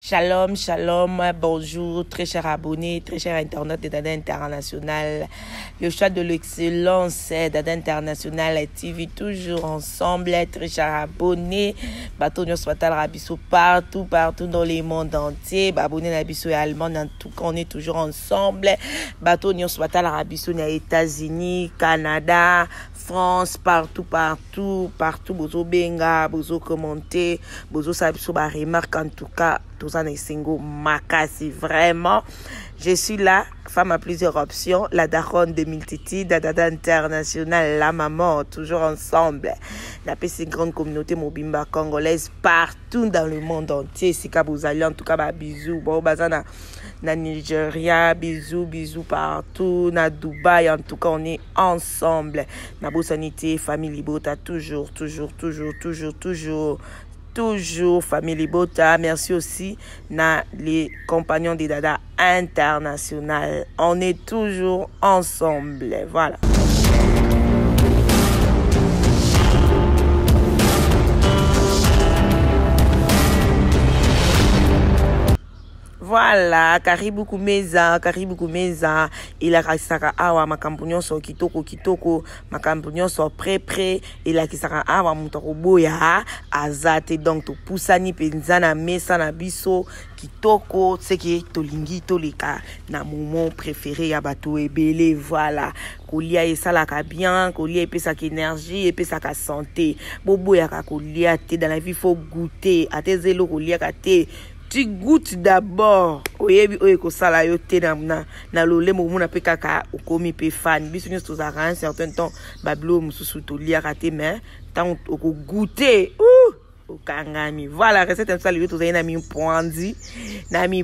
Shalom, shalom, bonjour, très chers abonnés, très chers internautes de Dada International. Le choix de l'excellence, Dada International TV, toujours ensemble, très chers abonnés. Bateau Nyo Swatal Rabiso partout dans le monde entier. Abonnés Rabiso et Allemand, en tout cas, on est toujours ensemble. Bateau Nyo Swatal Rabiso, aux États-Unis, Canada, France, partout, bozo benga, bozo commenter, bozo sabiso ba remarque, en tout cas, tout ça n'est single makasi, vraiment. Je suis là, femme à plusieurs options, la daronne de Miltiti, Dada International, la maman, toujours ensemble. La petite grande communauté mobimba congolaise partout dans le monde entier. Si vous allez, en tout cas, bah, bisous, bon, bazana. Na Nigeria, bisous partout, na Dubaï, en tout cas on est ensemble. Na Sanité, famille Libota, toujours, famille Libota. Merci aussi na les compagnons des Dada International. On est toujours ensemble, voilà. Voilà, karibu kumeza, ila kisaka awa makampunyo so kitoko, makampunyo so pré, ila kisaka awa mutako boya, azate, donc to pusani penzana mesa na biso, kitoko, seki tolingi toleka, na moment préféré ya bato ebele, voilà. Kolia esalaka bien, kolia epesaka énergie, epesaka santé, bobo yaka kolia te, dans la vie faut goûter, atezelo kolia kate. Tu goûtes d'abord. Oyebi oyeko sala yo te na lole mo muna pe kaka okomi pe fan. Biso nyos tozaka un certain temps bablo mususu to liaka te mais tant oko goûter. Okangami. Voilà, recette ça le tozai na mi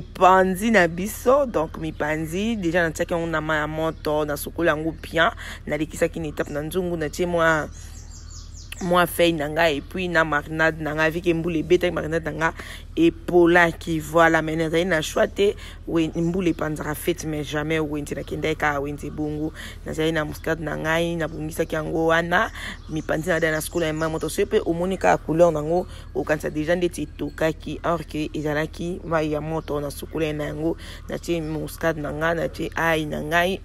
pandi na biso. Donc mi pandi déjà na tsaki on na ma moto na sokola ngo bien na lekisa ki ni tape na nzungu na tie moi fait nanga et puis na marinade nanga avec mboule beta marinade nanga et pola qui voilà maintenant na choité oui mboule panzara fait mais jamais oui ntina kenda ka oui nti bongo na zai na muscade nanga na bungisa kiango wana mi panzina na skola ma moto sepe au monika couleur nango au kansa déjà ndeti toka ki or que ezalaki ma ya moto na skola nango na ti muscade nanga na ti ai nanga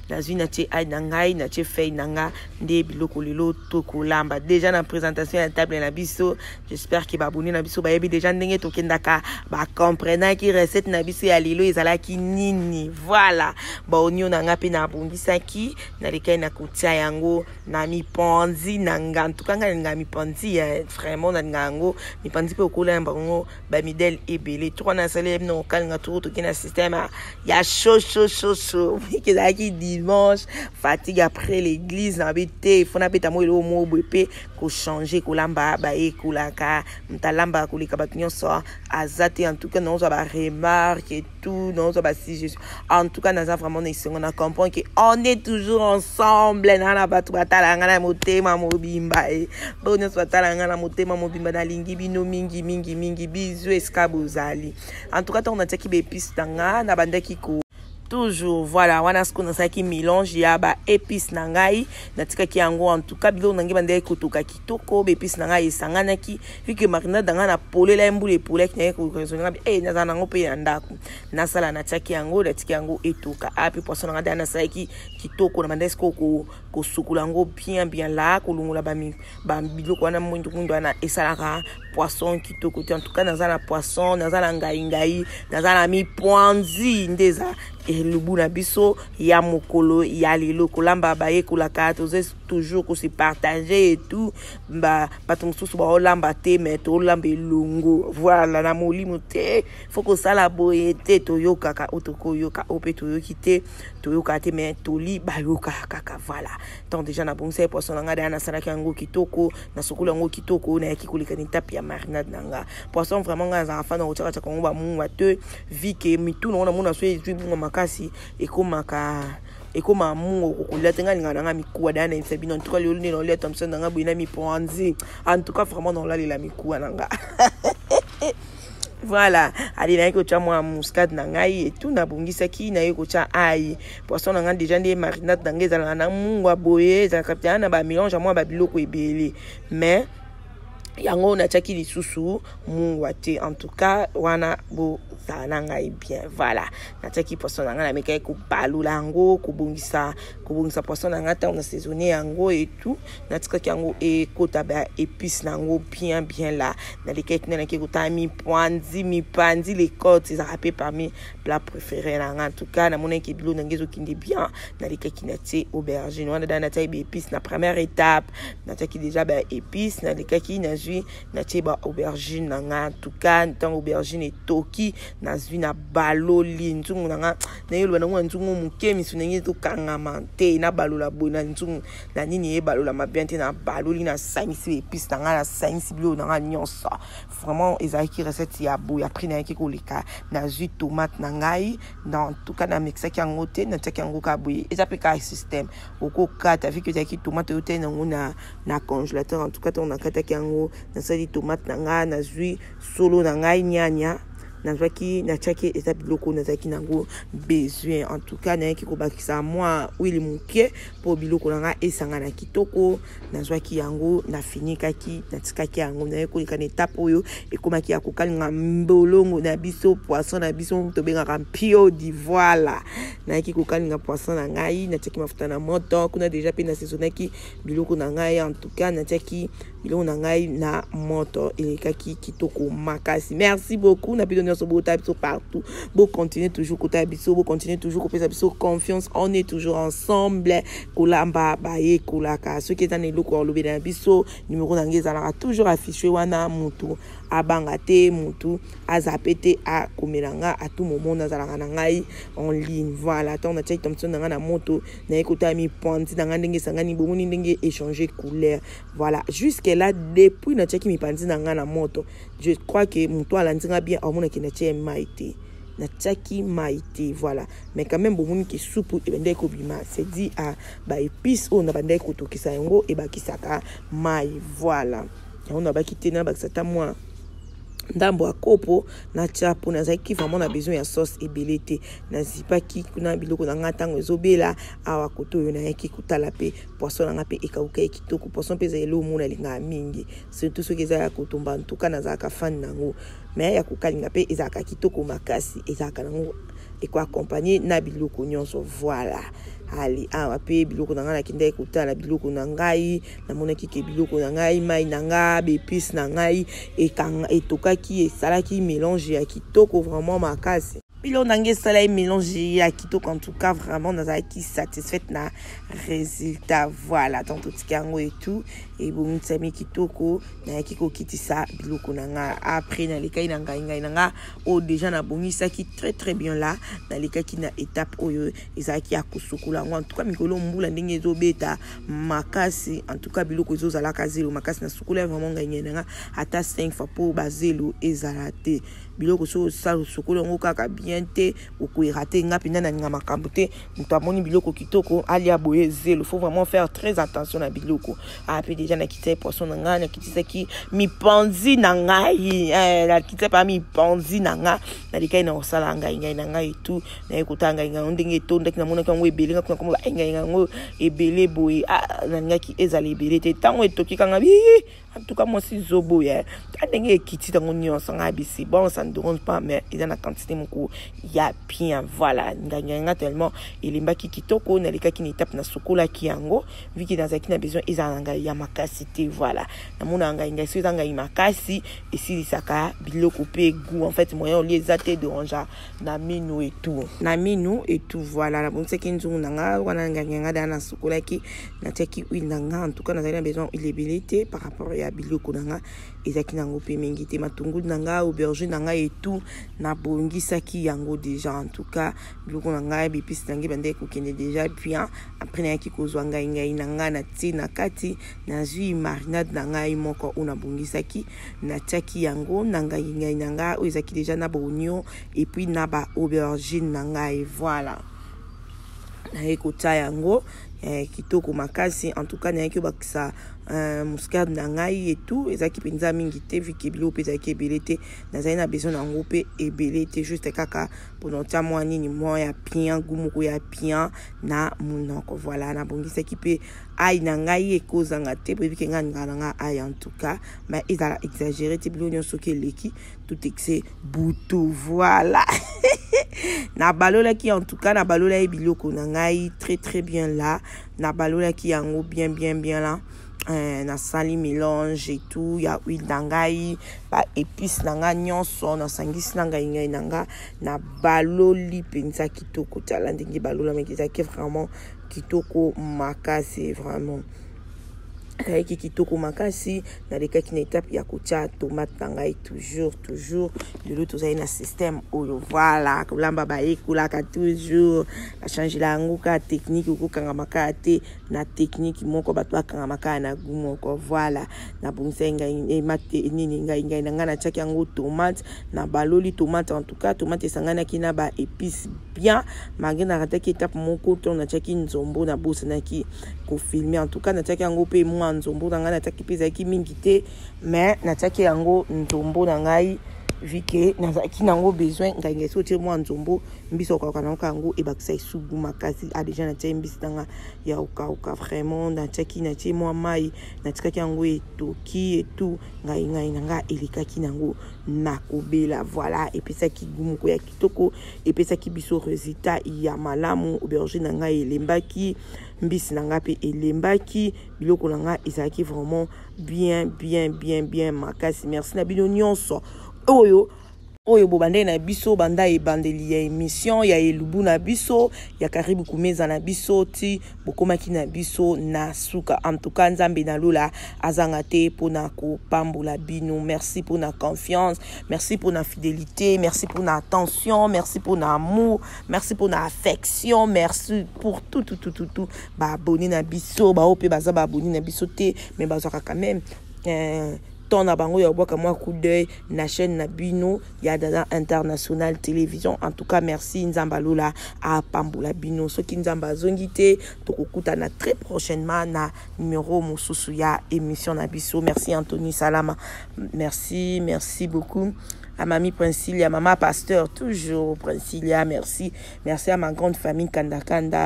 na tie ay nangai na tie fei nanga nde biloko lelo toko lamba déjà na présentation à la table na biso. J'espère que babuni na biso ba yebi déjà ndenge tokendaka ba comprendre ki recette na biso ya lelo ezalaki nini, voilà. Ba onio nanga pe na bundisaki na lekai na kutia yango na mi ponzi nanga, en tout cas nga mi ponzi vraiment na ngango mi ponzi pe okola mbango ba midel ebele to na sale no kalanga to kina système ya chaud ki zaki dimanche, fatigue après l'église, n'habité, il faut n'habiter moi le mot bépé, qu'on changer, qu'on lamba, baé, qu'on la ka, m'talamba, qu'on les cabatons soit, azate, en tout cas, non, ça va remarque et tout, non, ça va si en tout cas, nous avons vraiment des on a compris qu'on est toujours ensemble, nana batu batalanga na motema mobimba, bon, nous soit talanga na motema mobimba na lingi bino mingi, bisous escabozali. En tout cas, on a teki bépis tanga, na bandaki ko. Toujours, voilà, wana sko na saki mélange ya ba épices nangai na tika ki yango en tout cas bilo nangi bande kotoka kitoko be épices nangai sangana ki vu que marinade danga na polela mbule polela ki na ko zonga na za nango pe ndako na sala na tika yango na tika yango etoka api poisson nanga na saki kitoko na bande sko ko sukula ngo bien la ko lungola ba biloko wana mundu na esalaka poisson kitoko en tout cas na za na poisson na za na ngai na za na mi poinzi ndeza et le bout na biso ya mokolo ya lelo kolamba baye kolaka toujours ko se partager et tout ba paton sous ba olamba te mais to olamba longo, voilà na molimo te faut que ça la boyete to yoka ka otoko yoka ope to yokite to yoka te mais to li ba yoka kaka, voilà. Donc déjà na bonse poisson nga na sala kango kitoko na sokolo ngo kitoko na kikolika ni tape ya marinade nanga poisson vraiment nga za fa na otaka ko ba munwa te vi ke mitu na mona so ezwi makasi ekoma mungo kokolia tenga ngana mikuwa dana insabino en tout cas le ne no le Thompson nanga buina mi ponzi en tout cas vraiment dans la mikuwa nanga voilà, ali na ko cha mwa muscade nangai et tout na bongisa ki na ko cha ai poisson nanga déjà des marinade d'angeza na mungo boye za kapitana ba mélange moi ba biloko ebele mais yango na tchaki lisusu mungwate en tout cas wana bo zananga bien voilà na tchaki poisson nanga na meka ko balula yango ko bongisa poisson nanga ta on saisonné yango et tout na tchaki yango e kota ba épice nango bien là na les kete na ko ta mi pandi les côtes ça rappelle parmi plat préféré nanga en tout cas na mona ke bilo nangezo kinde bien na les kete na ti aubergine wana da na ta épice na première étape na tchaki déjà ba épice na les kete na na tcheba aubergine nanga en tout cas tant aubergine et toki na zui na baloli nzungu nanga na yelo na nzungu muke misu nenge to kangamante na balola bona nzungu na nini e balola mabiente na baloli na sangisi épice nanga na sangisi bilo nanga nyonso vraiment ezaki recette ya boya pris na yaki koleka na zui tomate nangai en tout cas na mixa ki ngote na tchaki yango ka boye ezape ka système oko kata vu que yaki tomate yote nango na congélateur en tout cas on a kata ki yango na sali tomate nanga na zui solo nangai nyanya na zwaki na tchaki eta biloko na zaki nango besoin en tout cas na yaki ko bakisa moi huile muke po biloko nanga esanga na kitoko na zwaki yango na fini kaki na tsikaki yango na yeko likana étape oyo ekomaki ya kokalinga mbolongo na biso poisson na biso to benga rampio d'ivoire na yaki kokalinga poisson na ngai na tchaki mafuta na moto kuna déjà pe na saisonaki biloko na ngai en tout cas na tchaki biloko na ngai na moto elekaki kitoko makasi. Merci beaucoup na bidonner sur beau tape partout. Beau continuer toujours côté biso, beau continuer toujours côté biso confiance, on est toujours ensemble. Kolamba baye kolaka ceux qui est dans le corps lobé dans biso numéro d'angeza la toujours affiché wana mutu abangate mutu azapete a komelanga à tout moment na zalanga na ngai en ligne. Voilà, tant na check Thompson na moto na ekota mi pointi na ndenge sangani bomoni ndenge échanger couleur. Voilà, jusqu'à là depuis na check mi panti na moto. Je crois que mutu alandinga bien au mona ki na check maite. Na tchaki maïté voilà mais quand même bomoni ki soupe e bende ko bima c'est dit à ba épice on a bende ko tokisa yango e ba kisaka mai voilà on a ba kitena ba sata moi ndambo a kopo na chapo na zaki vraiment na besoin ya sauce ebelete na zipaki kuna biloko na ngatango ezobela awa koto yo na yaki kutala pe poisson na ngape ekauka kitoko poisson peza elo mona linga mingi surtout ce que za ya kotomba en tout cas na zaka fan nango mais ya kokalinga pe ezaka kitoko makasi ezaka nango eko accompagner na biloko nyonso voilà. Ali awa pe biloko na ngana kinda ekutala biloko na ngai na monaki ke biloko na ngai mai na nga be épice na ngai etokaki esalaki mélange ya kitoko vraiment makasi. Biloko na ngai sala mélange ya kitoko en tout cas vraiment nazaki satisfaite na résultat voilà tant tout yango et tout et bon tsami kitoko na yaki ko kitisa biloko na nga après na lekai na ngai na nga o déjà na bongisa ki très bien là na lekai ki na étape oyo ezaki ya kusukula en tout cas mikolo mbula ndenge ezobeta makasi en tout cas biloko ezozala ka zelo makasi na sukula vraiment ngai na nga ata 5 fois pour bazelo ezalate biloko so sala sukula ngo kaka bien te okoirate ngapi na nga makambo te mutamoni biloko kitoko alia boye zelo faut vraiment faire très attention na biloko après déjà na kitse poisson na nga na kitse ki mi panzi na ngai la kitse pa mi panzi na nga na likai na osala ngai na ngai tout na ekotanga ngai ndenge tonda kina mona kango ebele nga kuma ngai ngo ebele boye na ngaki ezali ebele te tango etoki kanga bi en tout cas moi si zobo ya ndenge ekiti tango nyonso ngabi c'est bon ça ne dérange pas mais il y a une quantité moko ya bien voilà nga tellement elimbaki kitoko na likaki ni tape na sokola ki yango vu que dans aki na besoin ezanga ya makasi te voilà na mona nga so ezanga ya makasi et si saka biloko pe goût en fait moyen lié zate de ranger na minu et tout voilà la bonne c'est qu'une journée nga wana nga dans na sokola ki na teki huile nga en tout cas na besoin illébilité par rapport à biloko nga ezaki nango pe mingi te matungulu nanga aubergine nanga et tout na bongisaki yango déjà en tout cas biloko nanga bipisi nangi bande ko kende déjà puis après na yaki kozwa ngai nanga na ti na kati na zui marinade nanga moko ona bongisaki na tchaki yango nanga ngai nanga ezaki déjà na oignon et puis na ba aubergine nanga et voilà na ekota yango kitoko makasi. En tout cas na yaki bakisa muscade na ngai et tout ezaki penza mingi te vu que bilo pe ezaki ebele te nazali na besoin nango pe ebele te juste kaka pour tia mwa nini mwa ya bien gumuko ya bien na munoko. Voilà na bongisaki pe ai na ngai ekozanga te pe que nga nga ai en tout cas mais ils a exagéré te bilo nyonso ke leki tout excès boutou. Voilà na balola ki en tout cas na balola e biloko na ngai très bien là na balola ki yango bien là na sali mélange et tout ya huile dangai ba épices nanga nyonso na sangisi nanga ngai nanga na baloli penza kitoko tala ndenge balola mekizaki vraiment kitoko makasi vraiment kayaki kitoko makasi na leka ki na étape ya kotia tomate nangai toujours de l'autre ça na système oyo. Voilà kolamba ba ekulaka toujours la changer la nguka technique ko kanga makate na technique moko bato akanga makana na gumoko. Voilà na bonsenga mate nini ngai nanga na tchaki yango tomate na baloli tomate. En tout cas tomate sangana kina ba épices bien malgré na rataki étape moko to na tchaki nzombo na bosa ki ko filmer. En tout cas na tchaki yango pe moi nzombo na ngai nataki peza ki mingi te mais nataki yango nzombo na ngai vike nazaki nango besoin ngai ngeso tie moi nzombo mbiso kwa kana kango e bakisa isubu makasi a déjà na tie mbisi tanga ya uka vraiment nataki na tie moi mai natikaki yango etoki et tout ngai nanga elikaki nango nakobela. Voilà et puis ça ki gumuko ya kitoko et puis ça ki biso résultat ya malamu aubergine na ngai elembaki mbisi nanga pe elembaki biloko nanga ezalaki vraiment bien makasi. Merci na bino nyonso oyo bobande na biso banda ebandeli ya émission ya elubu na biso ya karibu kumeza na biso ti bokomaki na biso na suka. En tout cas nzambe na lola azanga te pona ko pambola bino. Merci pour la confiance, merci pour la fidélité, merci pour l'attention, merci pour l'amour, merci pour l'affection, merci pour tout ba abonné na biso ba ope baza ba abonné na biso te mais bazaka quand même na bango ya boka moi coup d'œil na chaîne na bino ya Dada International Télévision. En tout cas merci nzamba lola a pambula bino soki nzamba zongite tokokuta na très prochainement na numéro mususu ya émission na biso. Merci Anthony Salama, merci beaucoup à Mamie Princilia, Maman Pasteur, toujours Princilia, merci à ma grande famille Kanda,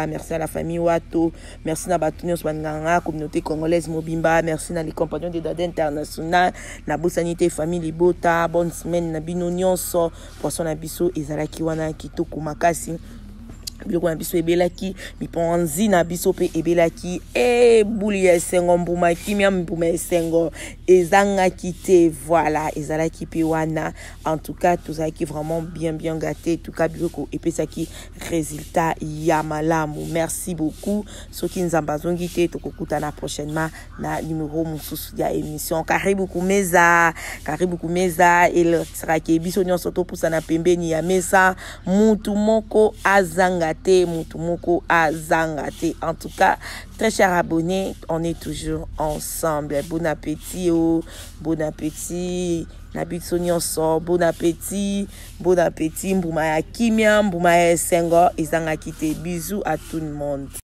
merci à la famille Wato, merci à Batunios Wanganga, communauté congolaise Mobimba, merci à les compagnons de Dada International, na Bosanité famille Libota, bonne semaine na bino nyonso, poisson na biso ezalaki wana kitoko makasi. Biloko na biso ebelaki miponzi na biso pe ebelaki buli ya esengo mbuma kimia mbuma esengo ezangaki te. Voilà ezalaki pe wana. En tout cas tozalaki vraiment bien gâté. Tout cas biloko epesaki résultat ya malamu. Merci beaucoup soki nzamba zongi te tokokutana prochainement na numéro mususu ya émission. Karibu kumeza ele saraki biso nyonso to pusana pembeni ya mesa mutu moko azanga mutu moko azangate. En tout cas, très chers abonnés, on est toujours ensemble. Bon appétit, bon appétit. Nabitso nyonso, bon appétit. Mbuma ya kimia, mbuma ya sengo, ezanga kite. Bisous à tout le monde.